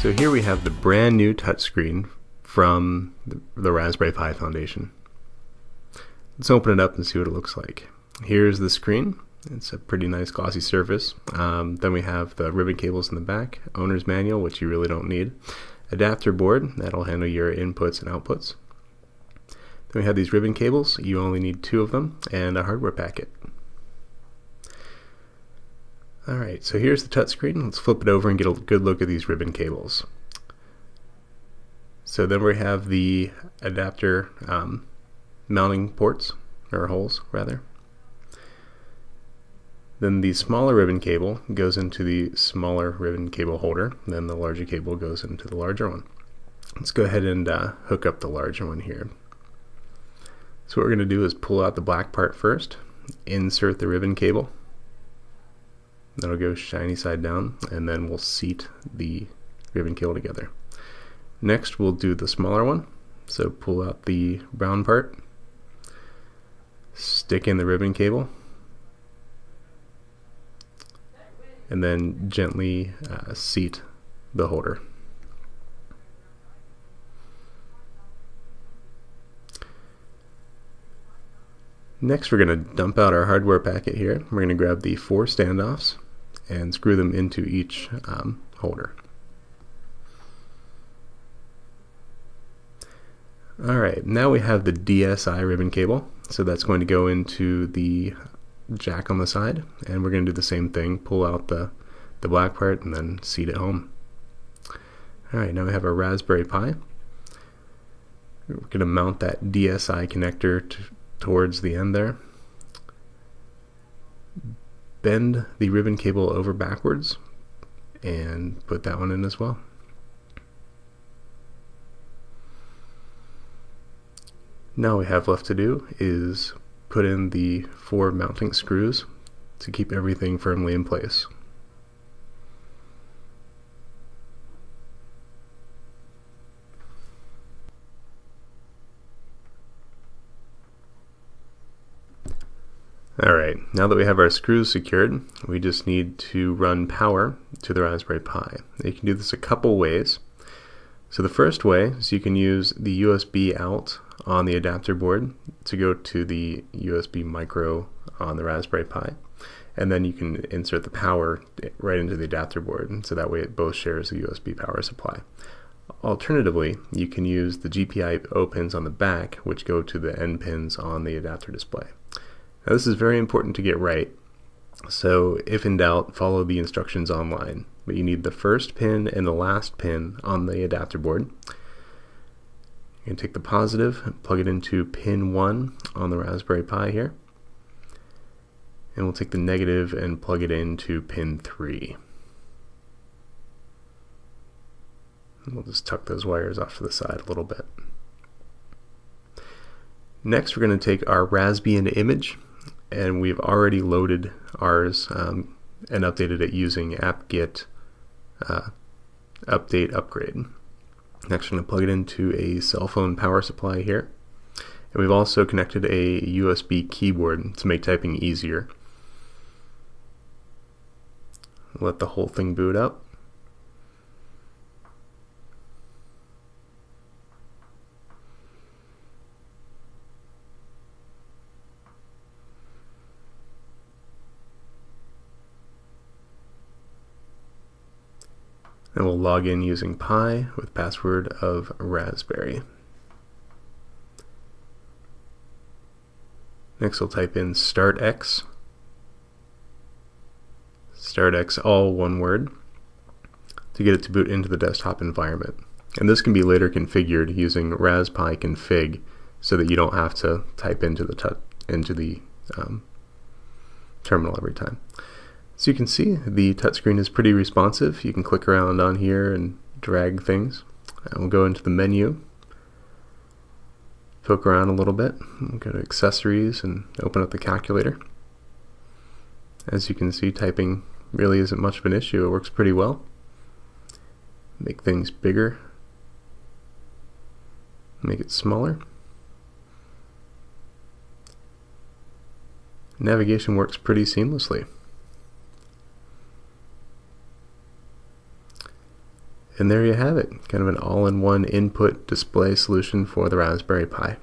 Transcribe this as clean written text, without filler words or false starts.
So here we have the brand new touchscreen from the Raspberry Pi Foundation. Let's open it up and see what it looks like. Here's the screen. It's a pretty nice glossy surface. Then we have the ribbon cables in the back, owner's manual, which you really don't need, adapter board, that'll handle your inputs and outputs. Then we have these ribbon cables, you only need 2 of them, and a hardware packet. Alright, so here's the touchscreen. Let's flip it over and get a good look at these ribbon cables. So then we have the adapter mounting ports, or holes rather. Then the smaller ribbon cable goes into the smaller ribbon cable holder, then the larger cable goes into the larger one. Let's go ahead and hook up the larger one here. So what we're going to do is pull out the black part first, insert the ribbon cable. That'll go shiny side down, and then we'll seat the ribbon cable together. Next we'll do the smaller one, so pull out the brown part, stick in the ribbon cable, and then gently seat the holder. Next we're going to dump out our hardware packet here. We're going to grab the 4 standoffs and screw them into each holder. Alright, now we have the DSI ribbon cable, so that's going to go into the jack on the side, and we're going to do the same thing, pull out the black part and then seat it home. Alright, now we have our Raspberry Pi. We're going to mount that DSI connector towards the end there. Bend the ribbon cable over backwards and put that one in as well. Now all we have left to do is put in the 4 mounting screws to keep everything firmly in place. Alright, now that we have our screws secured, we just need to run power to the Raspberry Pi. You can do this a couple ways. So the first way is you can use the USB out on the adapter board to go to the USB micro on the Raspberry Pi, and then you can insert the power right into the adapter board, and so that way it both shares the USB power supply. Alternatively, you can use the GPIO pins on the back, which go to the end pins on the adapter display. Now this is very important to get right, so if in doubt, follow the instructions online. But you need the first pin and the last pin on the adapter board. You can take the positive and plug it into pin 1 on the Raspberry Pi here, and we'll take the negative and plug it into pin 3. And we'll just tuck those wires off to the side a little bit. Next we're going to take our Raspbian image, and we've already loaded ours and updated it using apt-get update upgrade. Next we're going to plug it into a cell phone power supply here, and we've also connected a USB keyboard to make typing easier. Let the whole thing boot up. And we'll log in using Pi with password of Raspberry. Next we'll type in startx all one word, to get it to boot into the desktop environment. And this can be later configured using raspi config, so that you don't have to type into the terminal every time. So you can see the touchscreen is pretty responsive. You can click around on here and drag things. And we'll go into the menu, poke around a little bit, we'll go to accessories and open up the calculator. As you can see, typing really isn't much of an issue. It works pretty well. Make things bigger, make it smaller. Navigation works pretty seamlessly. And there you have it, kind of an all-in-one input display solution for the Raspberry Pi.